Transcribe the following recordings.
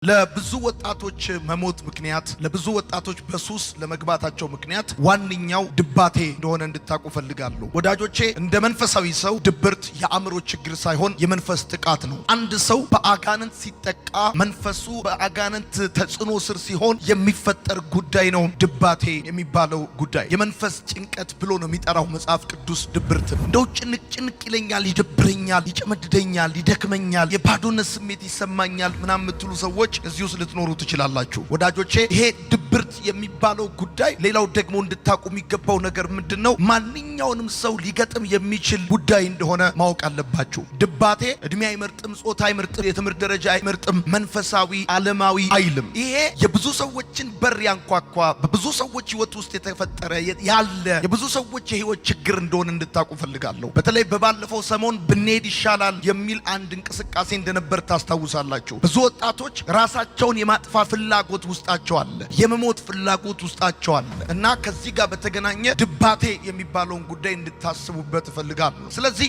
ለብዙ ወጣቶች መሞት ምክንያት ለብዙ ወጣቶች በሱስ ለመግባታቸው ምክንያት ዋንኛው ድባቴ እንደሆነ እንድታቁ ፈልጋለሁ። ወዳጆቼ እንደ መንፈሳዊ ሰው ድብርት የአእምሮ ችግር ሳይሆን የመንፈስ ጥቃት ነው። አንድ ሰው በአጋንንት ሲጠቃ መንፈሱ በአጋንንት ተጽዕኖ ስር ሲሆን የሚፈጠር ጉዳይ ነው ድባቴ የሚባለው ጉዳይ። የመንፈስ ጭንቀት ብሎ ነው የሚጠራው መጽሐፍ ቅዱስ ድብርት። እንደው ጭንቅ ይለኛል፣ ይደብረኛል፣ ይጨመድደኛል፣ ይደክመኛል፣ የባዶነት ስሜት ይሰማኛል ምናምን የምትሉ ሰዎች እዚሁ ልትኖሩ ትችላላችሁ። ወዳጆቼ ይሄ ድብርት የሚባለው ጉዳይ ሌላው ደግሞ እንድታቁ የሚገባው ነገር ምንድነው? ማንኛውንም ሰው ሊገጥም የሚችል ጉዳይ እንደሆነ ማወቅ አለባችሁ። ድባቴ እድሜ አይመርጥም፣ ጾታ አይመርጥም፣ የትምህርት ደረጃ አይመርጥም፣ መንፈሳዊ ዓለማዊ አይልም። ይሄ የብዙ ሰዎችን በር ያንኳኳ በብዙ ሰዎች ህይወት ውስጥ የተፈጠረ ያለ የብዙ ሰዎች የህይወት ችግር እንደሆነ እንድታቁ ፈልጋለሁ። በተለይ በባለፈው ሰሞን ብንሄድ ይሻላል የሚል አንድ እንቅስቃሴ እንደነበር ታስታውሳላችሁ። ብዙ ወጣቶች ራሳቸውን የማጥፋት ፍላጎት ውስጣቸው አለ፣ የመሞት ፍላጎት ውስጣቸው አለ እና ከዚህ ጋር በተገናኘ ድባቴ የሚባለውን ጉዳይ እንድታስቡበት እፈልጋለሁ። ስለዚህ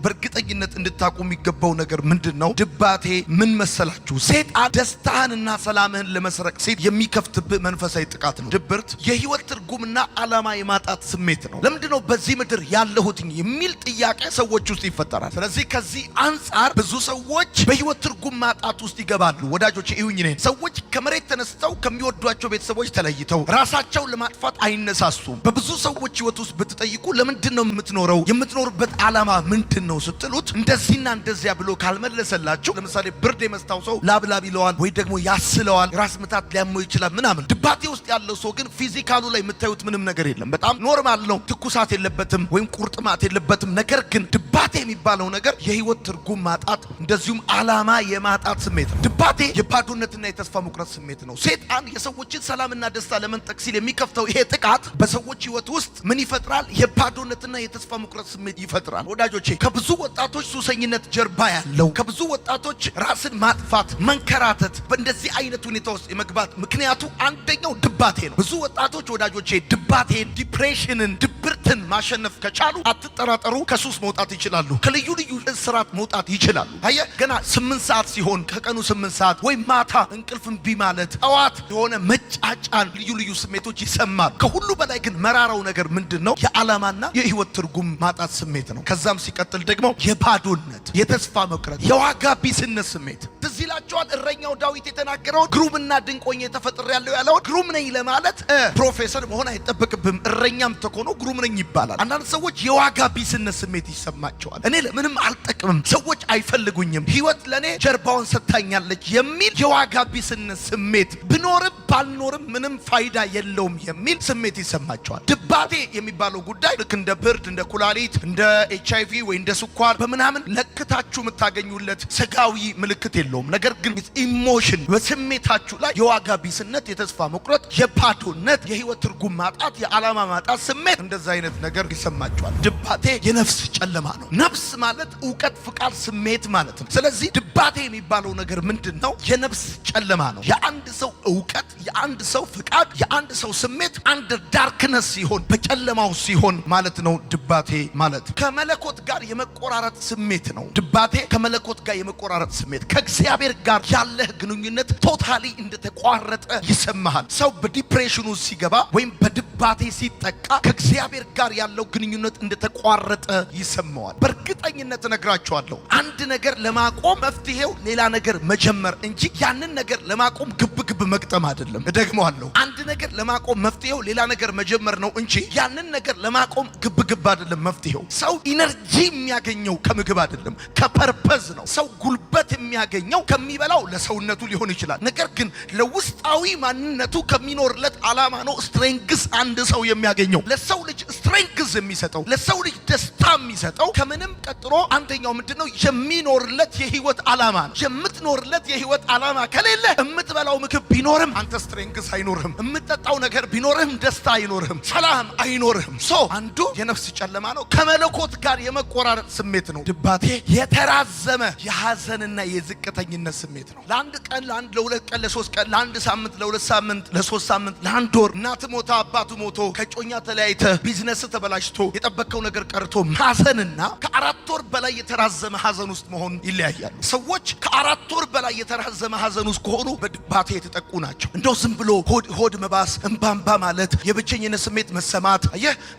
በእርግጠኝነት እንድታቁ የሚገባው ነገር ምንድነው? ድባቴ ምን መሰላችሁ? ሰይጣን ደስታህንና ሰላምህን ለመስረቅ ሲል የሚከፍትብህ መንፈሳዊ ጥቃት ነው። ድብርት የህይወት ትርጉምና ዓላማ የማጣት ስሜት ነው። ለምንድነው በዚህ ምድር ያለሁት የሚል ጥያቄ ሰዎች ውስጥ ይፈጠራል። ስለዚህ ከዚህ አንጻር ብዙ ሰዎች በህይወት ትርጉም ማጣት ውስጥ ይገባሉ። ወዳጆች ይሁኝ ነኝ ሰዎች ከመሬት ተነስተው ከሚወዷቸው ቤተሰቦች ተለይተው ራሳቸውን ለማጥፋት አይነሳሱም። በብዙ ሰዎች ህይወት ውስጥ ብትጠይቁ ለምንድነው የምትኖረው? የምትኖርበት ዓላማ ምንድነው ስትሉት እንደዚህና እንደዚያ ብሎ ካልመለሰላችሁ፣ ለምሳሌ ብርድ የመስታውሰው ላብላብ ይለዋል ወይ ደግሞ ያስለዋል፣ ራስ ምታት ሊያመው ይችላል ምናምን። ድባቴ ውስጥ ያለው ሰው ግን ፊዚካሉ ላይ የምታዩት ምንም ነገር የለም፣ በጣም ኖርማል ነው። ትኩሳት የለበትም ወይም ቁርጥማት የለበትም። ነገር ግን ድባቴ የሚባለው ነገር የህይወት ትርጉም ማጣት እንደዚሁም ዓላማ የማጣት ስሜት ነው። ድባቴ የባዶነትና የተስፋ መቁረጥ ስሜት ነው። ሰይጣን የሰዎችን ሰላምና ደስታ ለመንጠቅ ሲል የሚከፍተው ይሄ ጥቃት በሰዎች ህይወት ውስጥ ምን ይፈጥራል? የባዶነትና የተስፋ መቁረጥ ስሜት ይፈጥራል። ወዳጆቼ ከብዙ ወጣቶች ሱሰኝነት ጀርባ ያለው ከብዙ ወጣቶች ራስን ማጥፋት፣ መንከራተት በእንደዚህ አይነት ሁኔታ ውስጥ የመግባት ምክንያቱ አንደኛው ድባቴ ነው። ብዙ ወጣቶች ወዳጆቼ ድባቴን፣ ዲፕሬሽንን፣ ድብርትን ማሸነፍ ከቻሉ አትጠራጠሩ ከሱስ መውጣት ይችላሉ። ከልዩ ልዩ እስራት መውጣት ይችላሉ። አየህ ገና 8 ሰዓት ሲሆን ከቀኑ 8 ሰዓት ወይ ማታ እንቅልፍ እምቢ ማለት፣ ጠዋት የሆነ መጫጫን፣ ልዩ ልዩ ስሜቶች ይሰማል። ከሁሉ በላይ ግን መራራው ነገር ምንድነው? የዓላማና የህይወት ትርጉም ማጣት ስሜት ነው። ከዛም ሲቀጥል ደግሞ የባዶነት፣ የተስፋ መቁረጥ፣ የዋጋ ቢስነት ስሜት። ትዝ ይላችኋል እረኛው ዳዊት የተናገረው ግሩምና ድንቅ ሆኜ ተፈጥሬያለሁ ያለው። ግሩም ነኝ ለማለት ፕሮፌሰር መሆን አይጠበቅብም፣ እረኛም ተኮኖ ግሩም ነኝ ይባላል። አንዳንድ ሰዎች የዋጋ ቢስነት ስሜት ይሰማቸዋል። እኔ ለምንም አልጠቅምም፣ ሰዎች አይፈልጉኝም፣ ህይወት ለኔ ጀርባውን ሰጥታኛለች የሚል የዋጋ ቢስነት ስሜት፣ ብኖርም ባልኖርም ምንም ፋይዳ የለውም የሚል ስሜት ይሰማቸዋል። ድባቴ የሚባለው ጉዳይ ልክ እንደ ብርድ፣ እንደ ኩላሊት፣ እንደ HIV ወይ እንደ ስኳር በምናምን ለክታችሁ የምታገኙለት ስጋዊ ምልክት የለውም። ነገር ግን ኢሞሽን በስሜታችሁ ላይ የዋጋ ቢስነት፣ የተስፋ መቁረጥ፣ የባዶነት፣ የህይወት ትርጉም ማጣት፣ የዓላማ ማጣት ስሜት እንደዛ አይነት ነገር ይሰማቸዋል። ድባቴ የነፍስ ጨለማ ነው። ነፍስ ማለት ዕውቀት፣ ፍቃድ፣ ስሜት ማለት ነው። ስለዚህ ድባቴ የሚባለው ነገር ምንድነው? የነፍስ ጨለማ ነው። የአንድ ሰው ዕውቀት፣ የአንድ ሰው ፍቃድ፣ የአንድ ሰው ስሜት አንድ ዳርክነስ ሲሆን፣ በጨለማው ሲሆን ማለት ነው ድባቴ ማለት። ከመለኮት ጋር የመቆራረጥ ስሜት ነው ድባቴ። ከመለኮት ጋር የመቆራረጥ ስሜት፣ ከእግዚአብሔር ጋር ያለህ ግንኙነት ቶታሊ እንደተቋረጠ ይሰማሃል። ሰው በዲፕሬሽኑ ሲገባ ወይም በድባቴ ሲጠቃ ከእግዚአብሔር ጋር ያለው ግንኙነት እንደተቋረጠ ይሰማዋል። በእርግጠኝነት እነግራቸዋለሁ አንድ ነገር ለማቆም መፍትሄው ሌላ ነገር መጀመር እንጂ ያንን ነገር ለማቆም ግብ መግጠም አይደለም። እደግመዋለሁ አንድ ነገር ለማቆም መፍትሄው ሌላ ነገር መጀመር ነው እንጂ ያንን ነገር ለማቆም ግብ አይደለም መፍትሄው። ሰው ኢነርጂ የሚያገኘው ከምግብ አይደለም፣ ከፐርፐዝ ነው። ሰው ጉልበት የሚያገኘው ከሚበላው ለሰውነቱ ሊሆን ይችላል። ነገር ግን ለውስጣዊ ማንነቱ ከሚኖርለት ዓላማ ነው። ስትሬንግዝ አንድ ሰው የሚያገኘው ለሰው ልጅ ስትሬንግዝ የሚሰጠው ለሰው ልጅ ደስታ የሚሰጠው ከምንም ቀጥሎ አንደኛው ምንድነው? የሚኖርለት የህይወት ዓላማ ነው። የምትኖርለት የህይወት ዓላማ ከሌለ የምትበላው ምግብ ቢኖርም አንተ ስትሬንግስ አይኖርህም። የምትጠጣው ነገር ቢኖርህም ደስታ አይኖርህም፣ ሰላም አይኖርህም። አንዱ የነፍስ ጨለማ ነው። ከመለኮት ጋር የመቆራረጥ ስሜት ነው። ድባቴ የተራዘመ የሐዘንና የዝቅተኝነት ስሜት ነው። ለአንድ ቀን፣ ለሁለት ቀን፣ ለሶስት ቀን፣ ለአንድ ሳምንት፣ ለሁለት ሳምንት፣ ለሶስት ሳምንት፣ ለአንድ ወር እናት ሞታ አባቱ ሞቶ ከጮኛ ተለያይተ ቢዝነስ ተበላሽቶ የጠበቀው ነገር ቀርቶ ሐዘንና ከአራት ወር በላይ የተራዘመ ሐዘን ውስጥ መሆን ይለያያሉ። ሰዎች ከአራት ወር በላይ የተራዘመ ሐዘን ውስጥ ከሆኑ በድባቴ የተጠቁ ናቸው። እንደው ዝም ብሎ ሆድ መባስ፣ እንባንባ ማለት፣ የብቸኝነት ስሜት መሰማት፣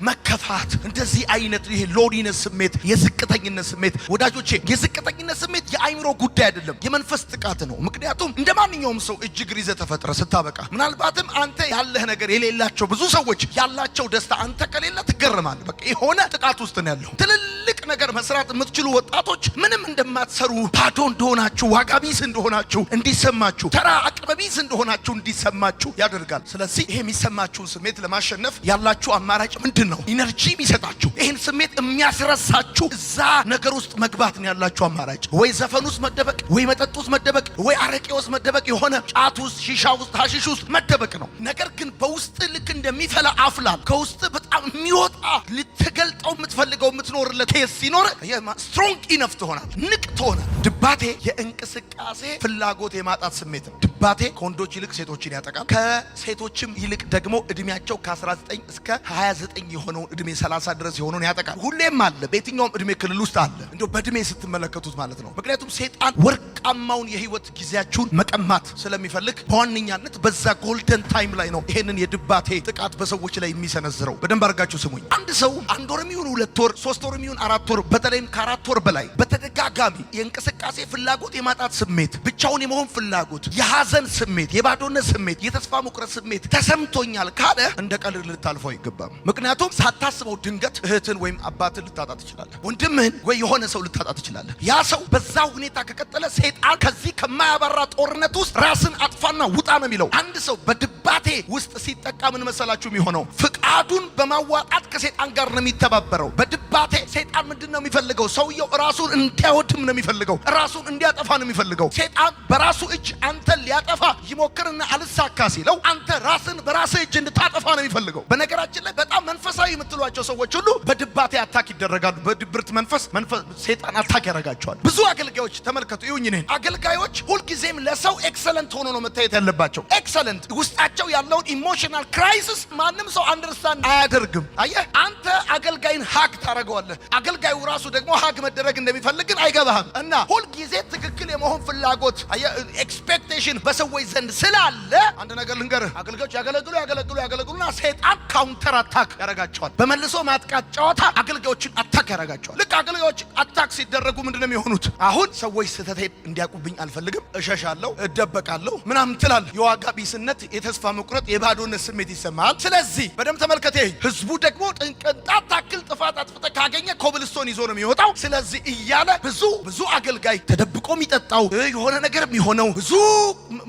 መከፋት፣ እንደዚህ አይነት ይሄ ሎኒነስ ስሜት፣ የዝቅተኝነት ስሜት ወዳጆቼ፣ የዝቅተኝነት ስሜት የአይምሮ ጉዳይ አይደለም፣ የመንፈስ ጥቃት ነው። ምክንያቱም እንደ ማንኛውም ሰው እጅ እግር ይዘህ ተፈጥረ ስታበቃ ምናልባትም አንተ ያለህ ነገር የሌላቸው ብዙ ሰዎች ያላቸው ደስታ አንተ ከሌለ ትገረማለህ። በቃ የሆነ ጥቃት ውስጥ ነው ያለው። ትልልቅ ነገር መስራት የምትችሉ ወጣቶች ምንም እንደማትሰሩ፣ ባዶ እንደሆናችሁ፣ ዋጋ ቢስ እንደሆናችሁ እንዲሰማችሁ፣ ተራ አቅመ ቢስ እንደሆናችሁ እንዲሰማችሁ ያደርጋል። ስለዚህ ይሄ የሚሰማችሁን ስሜት ለማሸነፍ ያላችሁ አማራጭ ምንድን ነው? ኢነርጂ የሚሰጣችሁ ይህን ስሜት የሚያስረሳችሁ እዛ ነገር ውስጥ መግባት ነው ያላችሁ አማራጭ። ወይ ዘፈን ውስጥ መደበቅ፣ ወይ መጠጥ ውስጥ መደበቅ፣ ወይ አረቄ ውስጥ መደበቅ፣ የሆነ ጫት ውስጥ፣ ሺሻ ውስጥ፣ ሐሺሽ ውስጥ መደበቅ ነው። ነገር ግን በውስጥ ልክ እንደሚፈላ አፍላል ከውስጥ በጣም የሚወጣ ልትገልጠው የምትፈልገው የምትኖርለት ኬስ ሲኖር ስትሮንግ ኢነፍ ትሆናል፣ ንቅ ትሆናል። ድባቴ የእንቅስቃሴ ፍላጎት የማጣት ስሜት ነው። ድባቴ ከወንዶች ይልቅ ሴቶችን ያጠቃል። ከሴቶችም ይልቅ ደግሞ እድሜያቸው ከ19 እስከ 29 የሆነውን እድሜ 30 ድረስ የሆነውን ያጠቃል። ሁሌም አለ፣ በየትኛውም እድሜ ክልል ውስጥ አለ። እንደው በእድሜ ስትመለከቱት ማለት ነው። ምክንያቱም ሰይጣን ወርቃማውን የህይወት ጊዜያችሁን መቀማት ስለሚፈልግ በዋነኛነት በዛ ጎልደን ታይም ላይ ነው ይሄንን የድባቴ ጥቃት በሰዎች ላይ የሚሰነዝረው። በደንብ አድርጋችሁ ስሙኝ። አንድ ሰው አንድ ወር የሚሆን 2 ወር 3 ወር የሚሆን 4 ወር በተለይም ከ4 ወር በላይ በተደጋጋሚ የእንቅስቃሴ ፍላጎት የማጣት ስሜት፣ ብቻውን የመሆን ፍላጎት፣ የሐዘን ስሜት፣ የባዶነት ስሜት፣ የተስፋ መቁረጥ ስሜት ተሰምቶኛል ካለ እንደ ቀልድ ልታልፈው አይገባም። ምክንያቱም ሳታስበው ድንገት እህትን ወይም አባትን ልታጣ ትችላለህ፣ ወንድምህን ወይ የሆነ ሰው ልታጣ ትችላለህ። ያ ሰው በዛ ሁኔታ ከቀጠለ ሰይጣን ከዚህ ከማያባራ ጦርነት ውስጥ ራስን አጥፋና ውጣ ነው የሚለው። አንድ ሰው በድባቴ ውስጥ ሲጠቃ ምን መሰላችሁ የሚሆነው? ፍቃዱን በማዋጣት ከሰይጣን ጋር ነው የሚተባበረው። በድባቴ ሰይጣን ምንድን ነው የሚፈልገው? ሰውየው ራሱን እንዲያወድም ነው የሚፈልገው፣ ራሱን እንዲያጠፋ ነው የሚፈልገው። ሰይጣን በራሱ እጅ አንተን ሊያጠፋ ይሞክርና አልሳካ ሲለው አንተ ራስን በራስህ እጅ እንድታጠፋ ነው የሚፈልገው። በነገራችን ላይ በጣም መንፈሳዊ የምትሏቸው ሰዎች ሁሉ በድባቴ አታክ ይደረጋሉ። በድብርት መንፈስ ሰይጣን አታክ ያደርጋቸዋል። ብዙ አገልጋዮች ተመልከቱ፣ ይሁን ነኝ አገልጋዮች ሁልጊዜም ለሰው ኤክሰለንት ሆኖ ነው መታየት ያለባቸው። ኤክሰለንት ውስጣቸው ያለውን ኢሞሽናል ክራይሲስ ማንም ሰው አንደርስታንድ አያደርግም። አየህ፣ አንተ አገልጋይን ሀግ ታደርገዋለህ፣ አገልጋዩ ራሱ ደግሞ ሀግ መደረግ እንደሚፈልግን አይገባህም። እና ሁልጊዜ ትክክል የመሆን ፍላጎት ኤክስፔክቴሽን በሰዎች ዘንድ ስላለ አንድ ነገር ልንገርህ፣ አገልጋዮች ያገለግሉና ሰይጣን ካውንተር አታክ ያደርጋቸዋል። በመልሶ ማጥቃት ጨዋታ አገልጋዮችን አታክ ያደርጋቸዋል። ልክ አገልጋዮች አታክ ሲደረጉ ምንድነው የሚሆኑት? አሁን ሰዎች ስህተቴን እንዲያውቁብኝ አልፈልግም፣ እሸሻለሁ፣ እደበቃለሁ ምናምን ትላለህ። የዋጋ ቢስነት፣ የተስፋ መቁረጥ፣ የባዶነት ስሜት ይሰማል። ስለዚህ በደም ተመልከቴ፣ ህዝቡ ደግሞ ቅንጣት ታክል ጥፋት አጥፍተ ካገኘ ኮብልስቶን ይዞ ነው የሚወጣው። ስለዚህ እያለ ብዙ አገልጋይ ተደብቆ የሚጠጣው የሆነ ነገር የሚሆነው ብዙ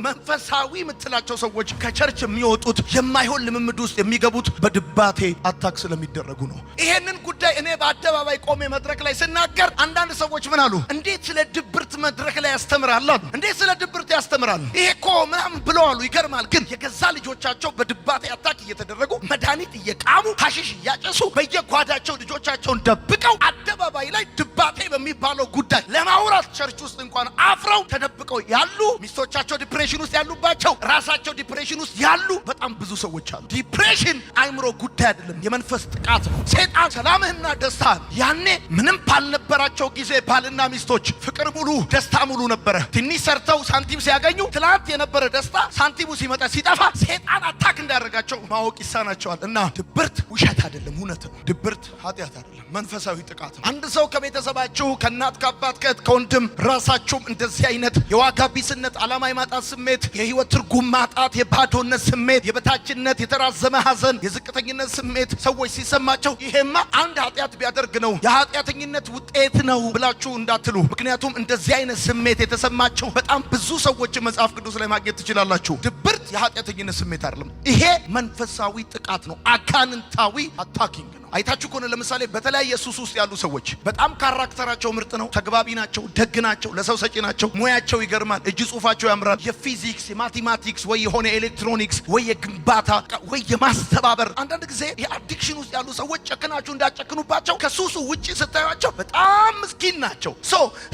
መንፈሳዊ የምትላቸው ሰዎች ከቸርች የሚወጡት የማይሆን ልምምድ ውስጥ የሚገቡት በድባቴ አታክ ስለሚደረጉ ነው። ይሄንን ጉዳይ እኔ በአደባባይ ቆሜ መድረክ ላይ ስናገር አንዳንድ ሰዎች ምን አሉ? እንዴት ስለ ድብርት መድረክ ላይ ያስተምራል አሉ። እንዴት ስለ ድብርት ያስተምራል? ይሄ እኮ ምናምን ብለዋሉ። ይገርማል። ግን የገዛ ልጆቻቸው በድባቴ አታክ እየተደረጉ መድኃኒት እየቃሙ ሐሺሽ እያጨሱ በየጓዳቸው ልጆቻቸውን ደብቀው አደባባይ ላይ ድባቴ በሚባለው ጉዳይ ለማውራት ቸርች ውስጥ እንኳን አፍረው ተደብቀው ያሉ፣ ሚስቶቻቸው ዲፕሬሽን ውስጥ ያሉባቸው፣ ራሳቸው ዲፕሬሽን ውስጥ ያሉ በጣም ብዙ ሰዎች አሉ። ዲፕሬሽን አይምሮ ጉዳይ አይደለም፣ የመንፈስ ጥቃት ነው። ሰይጣን ሰላምህና ደስታን ያኔ ምንም ባልነበራቸው ጊዜ ባልና ሚስቶች ፍቅር ሙሉ፣ ደስታ ሙሉ ነበረ። ትንሽ ሰርተው ሳንቲም ሲያገኙ ትላንት የነበረ ደስታ ሳንቲሙ ሲመጣ ሲጠፋ ሰይጣን አታክ እንዳደረጋቸው ማወቅ ይሳናቸዋል። እና ድብርት ውሸት አይደለም፣ እውነት ነው። ድብርት ኃጢአት አይደለም፣ መንፈሳዊ ጥቃት ነው። አንድ ሰው ከቤተሰባችሁ ከእናት ከአባት ከእህት ከወንድም ራሳችሁም እንደዚህ አይነት የዋጋ ቢስነት፣ ዓላማ የማጣት ስሜት፣ የህይወት ትርጉም ማጣት፣ የባዶነት ስሜት፣ የበታችነት፣ የተራዘመ ሐዘን፣ የዝቅተኝነት ስሜት ሰዎች ሲሰማቸው ይሄማ አንድ ኃጢአት ቢያደርግ ነው የኃጢአተኝነት ውጤት ነው ብላችሁ እንዳትሉ። ምክንያቱም እንደዚህ አይነት ስሜት የተሰማቸው በጣም ብዙ ሰዎች መጽሐፍ ቅዱስ ላይ ማግኘት ትችላላችሁ። ድብርት የኃጢአተኝነት ስሜት አይደለም፣ ይሄ መንፈሳዊ ጥቃት ነው። አጋንንታዊ አታኪንግ ነው። አይታችሁ ከሆነ ለምሳሌ በተለያየ ሱስ ውስጥ ያሉ ሰዎች በጣም ካራክተራቸው ምርጥ ነው፣ ተግባቢ ናቸው፣ ደግ ናቸው፣ ለሰው ሰጪ ናቸው፣ ሙያቸው ይገርማል፣ እጅ ጽሁፋቸው ያምራል። የፊዚክስ የማቴማቲክስ ወይ የሆነ ኤሌክትሮኒክስ ወይ የግንባታ ወይ የማስተባበር አንዳንድ ጊዜ የአዲክሽን ውስጥ ያሉ ሰዎች ጨክናችሁ እንዳጨክኑባቸው ከሱሱ ውጪ ስታዩቸው በጣም ምስኪን ናቸው።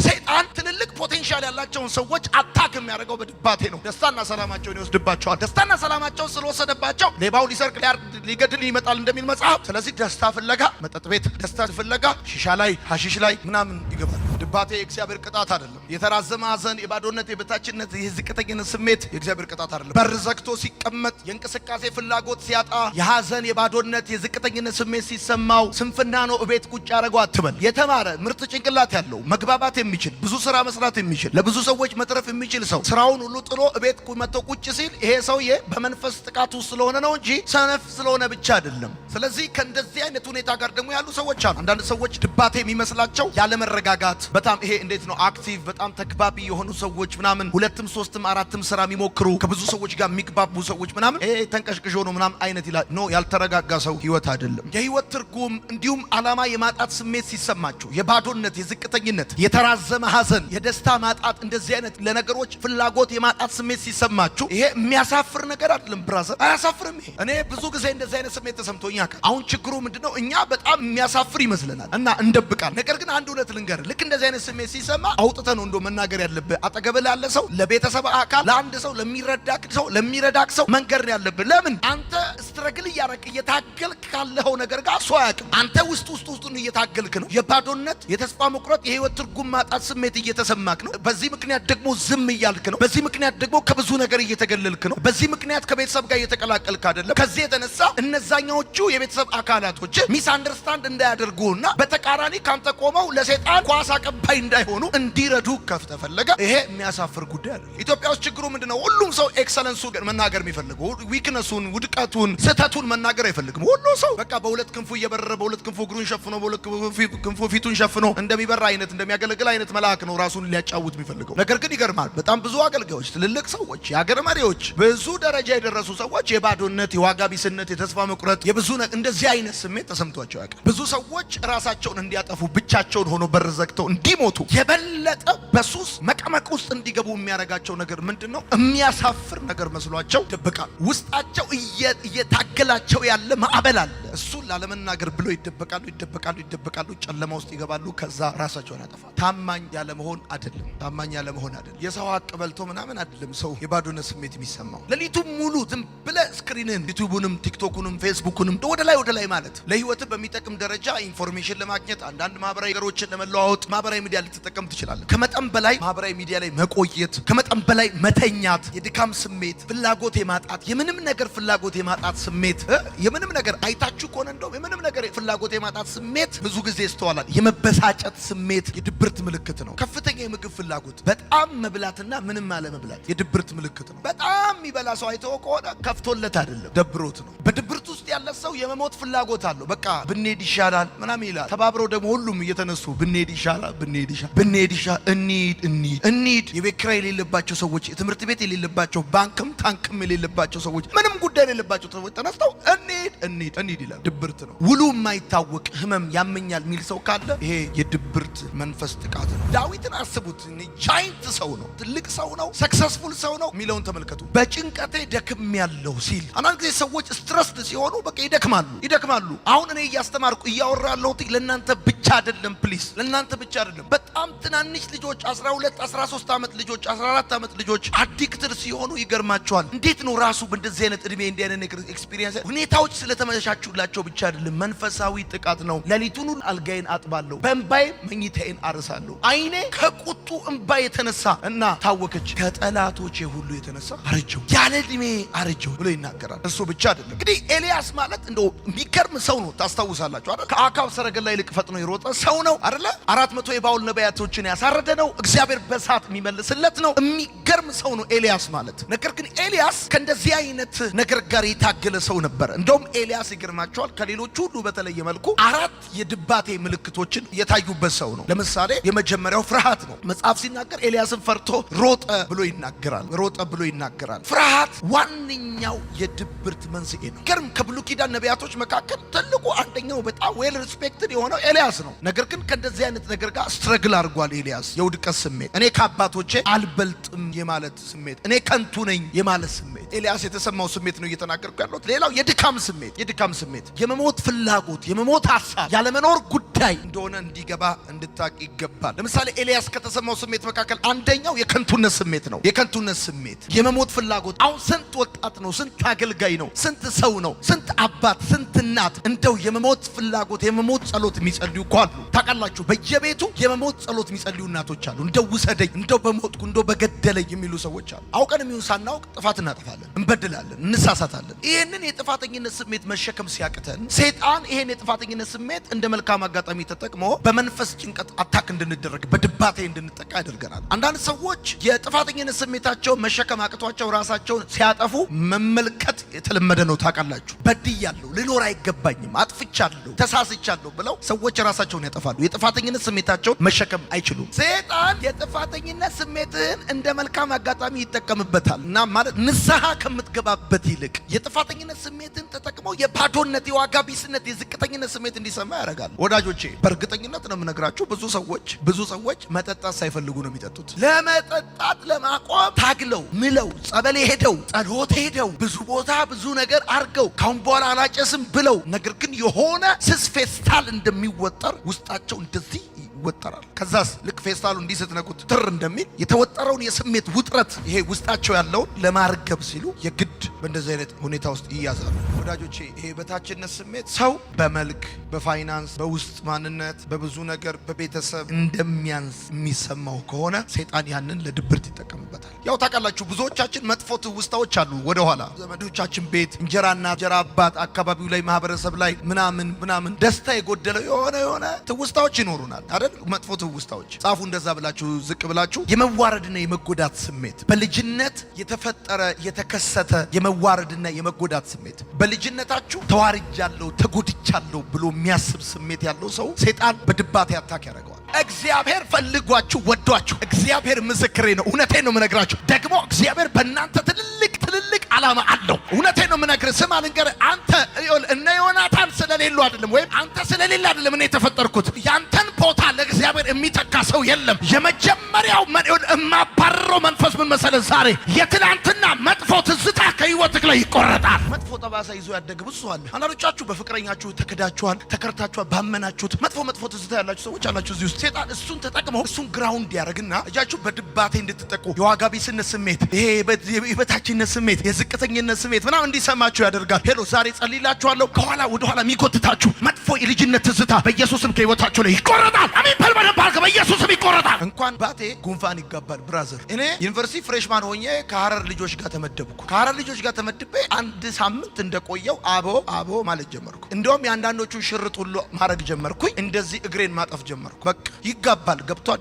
ሰይጣን ትልልቅ ፖቴንሻል ያላቸውን ሰዎች አታክ የሚያደርገው በድባቴ ነው። ደስታና ሰላማቸውን ይወስድባቸዋል። ደስታና ሰላማቸውን ስለወሰደባቸው ሌባው ሊሰርቅ ሊገድል ይመጣል እንደሚል መጽሐፍ። ስለዚህ ደስታ ፍለጋ መጠጥ ቤት፣ ደስታ ፍለጋ ሺሻ ላይ ሐሺሽ ላይ ምናምን ይገባል። ድባቴ የእግዚአብሔር ቅጣት አይደለም። የተራዘመ ሐዘን፣ የባዶነት፣ የበታችነት፣ የዝቅተኝነት ስሜት የእግዚአብሔር ቅጣት አይደለም። በር ዘግቶ ሲቀመጥ፣ የእንቅስቃሴ ፍላጎት ሲያጣ፣ የሐዘን፣ የባዶነት፣ የዝቅተኝነት ስሜት ሲሰማው ስንፍና ነው እቤት ቁጭ ያደረገው አትበል። የተማረ ምርጥ ጭንቅላት ያለው መግባባት የሚችል ብዙ ስራ መስራት የሚችል ለብዙ ሰዎች መትረፍ የሚችል ሰው ስራውን ሁሉ ጥሎ እቤት መጥቶ ቁጭ ሲል ይሄ ሰውዬ በመንፈስ ጥቃቱ ስለሆነ ነው እንጂ ሰነፍ ስለሆነ ብቻ አይደለም። ስለዚህ ከእንደዚህ አይነት ሁኔታ ጋር ደግሞ ያሉ ሰዎች አሉ። አንዳንድ ሰዎች ድባቴ የሚመስላቸው ያለመረጋጋት በጣም ይሄ እንዴት ነው አክቲቭ በጣም ተግባቢ የሆኑ ሰዎች ምናምን ሁለትም ሶስትም አራትም ስራ የሚሞክሩ ከብዙ ሰዎች ጋር የሚግባቡ ሰዎች ምናምን ይሄ ተንቀሽቅሾ ነው ምናምን አይነት ይላል። ኖ ያልተረጋጋ ሰው ህይወት አይደለም። የህይወት ትርጉም እንዲሁም ዓላማ የማጣት ስሜት ሲሰማችሁ፣ የባዶነት፣ የዝቅተኝነት፣ የተራዘመ ሐዘን፣ የደስታ ማጣት እንደዚህ አይነት ለነገሮች ፍላጎት የማጣት ስሜት ሲሰማችሁ ይሄ የሚያሳፍር ነገር አይደለም። ብራዘር አያሳፍርም። ይሄ እኔ ብዙ ጊዜ እንደዚህ አይነት ስሜት ተሰምቶኛል። አሁን ችግሩ ምንድነው? እኛ በጣም የሚያሳፍር ይመስለናል እና እንደብቃል። ነገር ግን አንድ እውነት ልንገር፣ ልክ እንደዚህ አይነት ስሜት ሲሰማ አውጥተህ ነው እንደው መናገር ያለብህ። አጠገብህ ላለ ሰው፣ ለቤተሰብ አካል፣ ለአንድ ሰው፣ ለሚረዳክ ሰው መንገር ያለብህ። ለምን አንተ ስትረግል እያረክ እየታገልክ ካለኸው ነገር ጋር እሱ አያውቅም። አንተ ውስጡን እየታገልክ ነው። የባዶነት፣ የተስፋ መቁረጥ፣ የህይወት ትርጉም ማጣት ስሜት እየተሰማክ ነው። በዚህ ምክንያት ደግሞ ዝም እያልክ ነው። በዚህ ምክንያት ደግሞ ከብዙ ነገር እየተገለልክ ነው። በዚህ ምክንያት ከቤተሰብ ጋር እየተቀላቀልክ አይደለም። ከዚህ የተነሳ እነዛኛዎቹ የቤተሰብ አካላቶች ሚስ አንደርስታንድ እንዳያደርጉና በተቃራኒ ካንተ ቆመው ለሰይጣን ኳስ አቀባይ እንዳይሆኑ እንዲረዱ ከተፈለገ ይሄ የሚያሳፍር ጉዳይ አይደለም። ኢትዮጵያ ውስጥ ችግሩ ምንድነው? ሁሉም ሰው ኤክሰለንሱን መናገር የሚፈልገው፣ ዊክነሱን፣ ውድቀቱን፣ ስህተቱን መናገር አይፈልግም። ሁሉ ሰው በቃ በሁለት ክንፉ እየበረረ በሁለት ክንፉ እግሩን ሸፍኖ በሁለት ክንፉ ፊቱን ሸፍኖ እንደሚበራ አይነት እንደሚያገለግል አይነት መልአክ ነው ራሱን ሊያጫውት የሚፈልገው። ነገር ግን ይገርማል። በጣም ብዙ አገልጋዮች፣ ትልልቅ ሰዎች፣ የሀገር መሪዎች፣ ብዙ ደረጃ የደረሱ ሰዎች የባዶነት፣ የዋጋ ቢስነት፣ የተስፋ መቁረጥ፣ የብዙ እንደዚህ አይነት ስሜት ተሰምቷቸው ያውቃል። ብዙ ሰዎች ራሳቸውን እንዲያጠፉ ብቻቸውን ሆኖ በር ዘግተው እንዲሞቱ የበለጠ በሱስ መቀመቅ ውስጥ እንዲገቡ የሚያደርጋቸው ነገር ምንድነው? የሚያሳፍር ነገር መስሏቸው ይደበቃሉ። ውስጣቸው እየታገላቸው ያለ ማዕበል አለ። እሱን ላለመናገር ብሎ ይደበቃሉ። ጨለማ ውስጥ ይገባሉ። ከዛ ራሳቸውን ያጠፋሉ። ታማኝ ያለመሆን አይደለም። የሰው ሀቅ በልቶ ምናምን አይደለም ሰው የባዶነት ስሜት የሚሰማው። ሌሊቱን ሙሉ ዝም ብለህ ስክሪንን፣ ዩቲዩብንም፣ ቲክቶኩንም፣ ፌስቡክንም ወደ ላይ ማለት ለህይወት በሚጠቅም ደረጃ ኢንፎርሜሽን ለማግኘት አንዳንድ ማህበራዊ ነገሮችን ለመለዋወጥ ማህበራዊ ሚዲያ ልትጠቀም ትችላለህ። ከመጠን በላይ ማህበራዊ ሚዲያ ላይ መቆየት፣ ከመጠን በላይ መተኛት፣ የድካም ስሜት፣ ፍላጎት የማጣት የምንም ነገር ፍላጎት የማጣት ስሜት የምንም ነገር አይታችሁ ከሆነ እንደው የምንም ነገር ፍላጎት የማጣት ስሜት ብዙ ጊዜ ይስተዋላል። የመበሳጨት ስሜት የድብርት ምልክት ነው። ከፍተኛ የምግብ ፍላጎት፣ በጣም መብላትና ምንም አለመብላት የድብርት ምልክት ነው። በጣም የሚበላ ሰው አይተው ከሆነ ከፍቶለት አይደለም ደብሮት ነው። በድብርት ውስጥ ያለ ሰው የመሞት ፍላጎት አለው። በቃ ብንሄድ ይሻላል ምናምን ይላል። ተባብረው ደግሞ ሁሉም እየተነሱ ብንሄድ ይሻላል እንሂድ። የቤት ኪራይ የሌለባቸው ሰዎች፣ የትምህርት ቤት የሌለባቸው፣ ባንክም ታንክም የሌለባቸው ሰዎች፣ ምንም ጉዳይ የሌለባቸው ሰዎች ተነስተው እንሂድ ይላል። ድብርት ነው። ውሉ የማይታወቅ ህመም ያመኛል የሚል ሰው ካለ ይሄ የድብርት መንፈስ ጥቃት ነው። ዳዊትን አስቡት። ጃይንት ሰው ነው፣ ትልቅ ሰው ነው፣ ሰክሰስፉል ሰው ነው የሚለውን ተመልከቱ። በጭንቀቴ ደክም ያለው ሲል አንዳንድ ጊዜ ሰዎች ስትረስድ ሲሆኑ በቃ ይደክማሉ። አሁን እኔ እያስተማርኩ እያወራ ያለሁት ለእናንተ ብቻ አይደለም። ፕሊስ ለእናንተ ብቻ አይደለም። በጣም ትናንሽ ልጆች 12 13 ዓመት ልጆች 14 ዓመት ልጆች አዲክትድ ሲሆኑ ይገርማቸዋል። እንዴት ነው ራሱ በእንደዚህ አይነት እድሜ እንዲህ አይነት ኤክስፒሪየንስ ሁኔታዎች ስለተመቻቹላቸው ብቻ አይደለም። መንፈሳዊ ጥቃት ነው። ሌሊቱን አልጋዬን አጥባለሁ፣ በእንባዬ መኝታዬን አርሳለሁ። አይኔ ከቁጡ እንባ የተነሳ እና ታወከች፣ ከጠላቶቼ ሁሉ የተነሳ አረጀው፣ ያለ እድሜ አረጀው ብሎ ይናገራል። እሱ ብቻ አይደለም። እንግዲህ ኤልያስ ማለት እንደው የሚገርም ሰው ነው። ታስታውሳላችሁ አይደል? ከአካብ ሰረገላ ይልቅ ፈጥኖ የሮጠ ሰው ነው አይደለ? 400 የባውል ነቢያቶችን ያሳረደ ነው። እግዚአብሔር በእሳት የሚመልስለት ነው። የሚገርም ሰው ነው ኤልያስ ማለት። ነገር ግን ኤልያስ ከእንደዚህ አይነት ነገር ጋር የታገለ ሰው ነበር። እንደውም ኤልያስ ይገርማቸዋል ከሌሎቹ ሁሉ በተለየ መልኩ 4 የድባቴ ምልክቶችን የታዩበት ሰው ነው። ለምሳሌ የመጀመሪያው ፍርሃት ነው። መጽሐፍ ሲናገር ኤልያስን ፈርቶ ሮጠ ብሎ ይናገራል። ፍርሃት ዋነኛው የድብርት መንስኤ ነው። ገርም ከብሉይ ኪዳን ነቢያቶች መካከል ትልቁ አንደኛው በጣም ዌል ሪስፔክትድ የሆነው ኤልያስ ነው። ነገር ግን ከእንደዚህ አይነት ነገር ጋር ስትረግል አድርጓል ኤልያስ። የውድቀት ስሜት፣ እኔ ከአባቶቼ አልበልጥም የማለት ስሜት፣ እኔ ከንቱ ነኝ የማለት ስሜት ኤልያስ የተሰማው ስሜት ነው እየተናገርኩ ያለሁት። ሌላው የድካም ስሜት፣ የመሞት ፍላጎት፣ የመሞት ሐሳብ፣ ያለመኖር ጉዳይ እንደሆነ እንዲገባ እንድታቅ ይገባል። ለምሳሌ ኤልያስ ከተሰማው ስሜት መካከል አንደኛው የከንቱነት ስሜት ነው። የመሞት ፍላጎት። አሁን ስንት ወጣት ነው፣ ስንት አገልጋይ ነው፣ ስንት ሰው ነው፣ ስንት አባት፣ ስንት እናት እንደው የመሞት ፍላጎት የመሞት ጸሎት የሚጸልዩ እኮ አሉ። ታውቃላችሁ፣ በየቤቱ የመሞት ጸሎት የሚጸልዩ እናቶች አሉ። እንደው ውሰደኝ፣ እንደው በሞትኩ፣ እንደው በገደለኝ የሚሉ ሰዎች አሉ። አውቀን የሚሆን ሳናውቅ ጥፋት እናጠፋለን፣ እንበድላለን፣ እንሳሳታለን። ይህንን የጥፋተኝነት ስሜት መሸከም ሲያቅተን ሰይጣን ይህን የጥፋተኝነት ስሜት እንደ መልካም አጋጣሚ ተጠቅሞ በመንፈስ ጭንቀት አታክ እንድንደረግ በድባቴ እንድንጠቃ ያደርገናል። አንዳንድ ሰዎች የጥፋተኝነት ስሜታቸውን መሸከም አቅቷቸው ራሳቸውን ሲያጠፉ መመልከት የተለመደ ነው። ታውቃላችሁ፣ በድያለሁ፣ ልኖር አይገባኝም፣ አጥፍቻለሁ፣ ተሳስቻለሁ ብለው ሰዎች ራሳቸውን ያጠፋሉ። የጥፋተኝነት ስሜታቸውን መሸከም አይችሉም። ሰይጣን የጥፋተኝነት ስሜትህን እንደ መልካም አጋጣሚ ይጠቀምበታል እና ማለት ንስሐ ከምትገባበት ይልቅ የጥፋተኝነት ስሜትን ተጠቅመው የባዶነት፣ የዋጋ ቢስነት፣ የዝቅተኝነት ስሜት እንዲሰማ ያደርጋል። ወዳጆቼ በእርግጠኝነት ነው የምነግራችሁ፣ ብዙ ሰዎች መጠጣት ሳይፈልጉ ነው የሚጠጡት። ለመጠጣት ለማቆም ታግለው ምለው ጸበል ሄደው ጸሎት ሄደው ብዙ ቦታ ብዙ ነገር አርገው ካሁን በኋላ አላጨስም ብለው ነገር ግን የሆነ ስስ ፌስታል እንደሚወጠር ውስጣቸው እንደዚህ ይወጠራል። ከዛስ ልክ ፌስታሉ እንዲህ ስትነኩት ትር እንደሚል የተወጠረውን የስሜት ውጥረት ይሄ ውስጣቸው ያለውን ለማርገብ ሲሉ የግድ በእንደዚህ አይነት ሁኔታ ውስጥ ይያዛሉ። ወዳጆቼ ይሄ በታችነት ስሜት ሰው በመልክ፣ በፋይናንስ፣ በውስጥ ማንነት፣ በብዙ ነገር በቤተሰብ እንደሚያንስ የሚሰማው ከሆነ ሰይጣን ያንን ለድብርት ይጠቀምበታል። ያው ታውቃላችሁ ብዙዎቻችን መጥፎ ትውስታዎች አሉ። ወደኋላ ዘመዶቻችን ቤት እንጀራና እንጀራ አባት አካባቢው ላይ ማህበረሰብ ላይ ምናምን ደስታ የጎደለው የሆነ ትውስታዎች ይኖሩናል አይደል? መጥፎ ትውስታዎች ጻፉ። እንደዛ ብላችሁ ዝቅ ብላችሁ የመዋረድና የመጎዳት ስሜት በልጅነት የተፈጠረ የተከሰተ የመዋረድና የመጎዳት ስሜት በልጅነታችሁ ተዋርጃለሁ ተጎድቻለሁ ብሎ የሚያስብ ስሜት ያለው ሰው ሰይጣን በድባቴ አታክ ያደርገዋል። እግዚአብሔር ፈልጓችሁ ወዷችሁ፣ እግዚአብሔር ምስክሬ ነው፣ እውነቴን ነው የምነግራችሁ። ደግሞ እግዚአብሔር በእናንተ ትልልቅ ዓላማ አለው። እውነቴን ነው የምነግርህ። ስማ ልንገርህ፣ አንተ እነ ዮናታን ስለሌሉ አይደለም፣ ወይም አንተ ስለሌለ አይደለም እኔ የተፈጠርኩት። ያንተን ቦታ ለእግዚአብሔር የሚተካ ሰው የለም። የመጀመሪያው የማባረረው መንፈስ ምን መሰለህ? ዛሬ የትናንትና መጥፎ ትዝታ ከህይወትህ ላይ ይቆረጣል። መጥፎ ጠባሳ ይዞ ያደገ ብዙ ሰው አለ። አንዳንዶቻችሁ በፍቅረኛችሁ ተከዳችኋል፣ ተከርታችኋል፣ ባመናችሁት መጥፎ ትዝታ ያላችሁ ሰዎች አላችሁ እዚህ ውስጥ። ሰይጣን እሱን ተጠቅሞ እሱን ግራውንድ ያደርግና እጃችሁ በድባቴ እንድትጠቁ የዋጋ ቢስነት ስሜት፣ ይሄ የበታችነት ስሜት፣ የዝቅተኝነት ስሜት ምናምን እንዲሰማችሁ ያደርጋል። ሄሎ ዛሬ ጸልይላችኋለሁ። ከኋላ ወደ ኋላ የሚጎትታችሁ መጥፎ የልጅነት ትዝታ በኢየሱስም ከህይወታችሁ ላይ ይቆረጣል። አሜን በል በደንብ አድርገህ፣ በኢየሱስም ይቆረጣል። እንኳን ባቴ ጉንፋን ይጋባል። ብራዘር እኔ ዩኒቨርሲቲ ፍሬሽማን ሆኜ ከሐረር ልጆች ጋር ተመደብኩ። ከሐረር ልጆች ጋር ተመድቤ 1 ሳምንት እንደቆየው አቦ ማለት ጀመርኩ። እንደውም የአንዳንዶቹን ሽርጥ ሁሉ ማድረግ ጀመርኩኝ። እንደዚህ እግሬን ማጠፍ ጀመርኩ። በቃ ይጋባል። ገብቷል።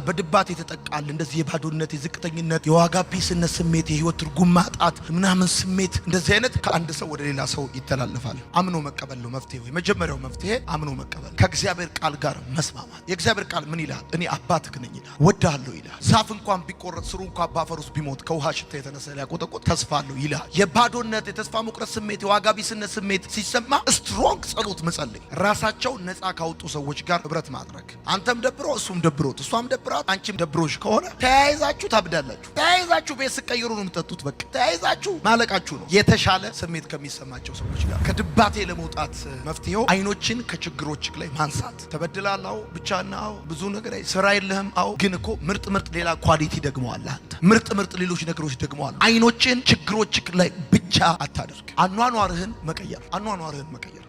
በድባቴ ተጠቃል። እንደዚህ የባዶነት፣ የዝቅተኝነት፣ የዋጋ ቢስነት ስሜት፣ የህይወት ትርጉም ማጣት ምናምን ስሜት፣ እንደዚህ አይነት ከአንድ ሰው ወደ ሌላ ሰው ይተላለፋል። አምኖ መቀበል ነው መፍትሄው። የመጀመሪያው መፍትሄ አምኖ መቀበል፣ ከእግዚአብሔር ቃል ጋር መስማማት። የእግዚአብሔር ቃል ምን ይላል? እኔ አባትህ ነኝ ይላል፣ ወድሃለሁ ይላል። ዛፍ እንኳን ቢቆረጥ ስሩ እንኳን በአፈር ውስጥ ቢሞት ከውሃ ሽታ የተነሳ ሊያቆጠቁጥ ተስፋ አለው ይላል። የባዶነት፣ የተስፋ መቁረጥ ስሜት፣ የዋጋ ቢስነት ስሜት ሲሰማ ስትሮንግ ጸሎት መጸለይ፣ ራሳቸው ነፃ ካወጡ ሰዎች ጋር ህብረት ማድረግ። አንተም ደብሮ እሱም ደብሮት እሷም ደብራት አንቺም ደብሮሽ ከሆነ ተያይዛችሁ ታብዳላችሁ። ተያይዛችሁ ቤት ስቀይሩ ነው የምጠጡት። በቃ ተያይዛችሁ ማለቃችሁ ነው። የተሻለ ስሜት ከሚሰማቸው ሰዎች ጋር ከድባቴ ለመውጣት መፍትሄው አይኖችን ከችግሮች ላይ ማንሳት። ተበድላለሁ ብቻና ብዙ ነገር ስራ የለህም። አዎ ግን እኮ ምርጥ ሌላ ኳሊቲ ደግሞ አለ። አንተ ምርጥ ሌሎች ነገሮች ደግሞ አሉ። አይኖችን ችግሮች ላይ ብቻ አታደርግ። አኗኗርህን መቀየር።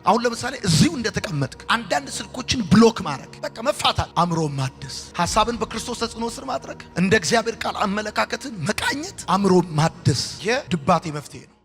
አሁን ለምሳሌ እዚሁ እንደተቀመጥክ አንዳንድ ስልኮችን ብሎክ ማድረግ፣ በቃ መፋታል። አእምሮ ማደስ፣ ሐሳብን በክርስቶስ ተጽዕኖ ስር ማድረግ፣ እንደ እግዚአብሔር ቃል አመለካከትን መቃኘት፣ አእምሮ ማደስ የድባቴ መፍትሄ ነው።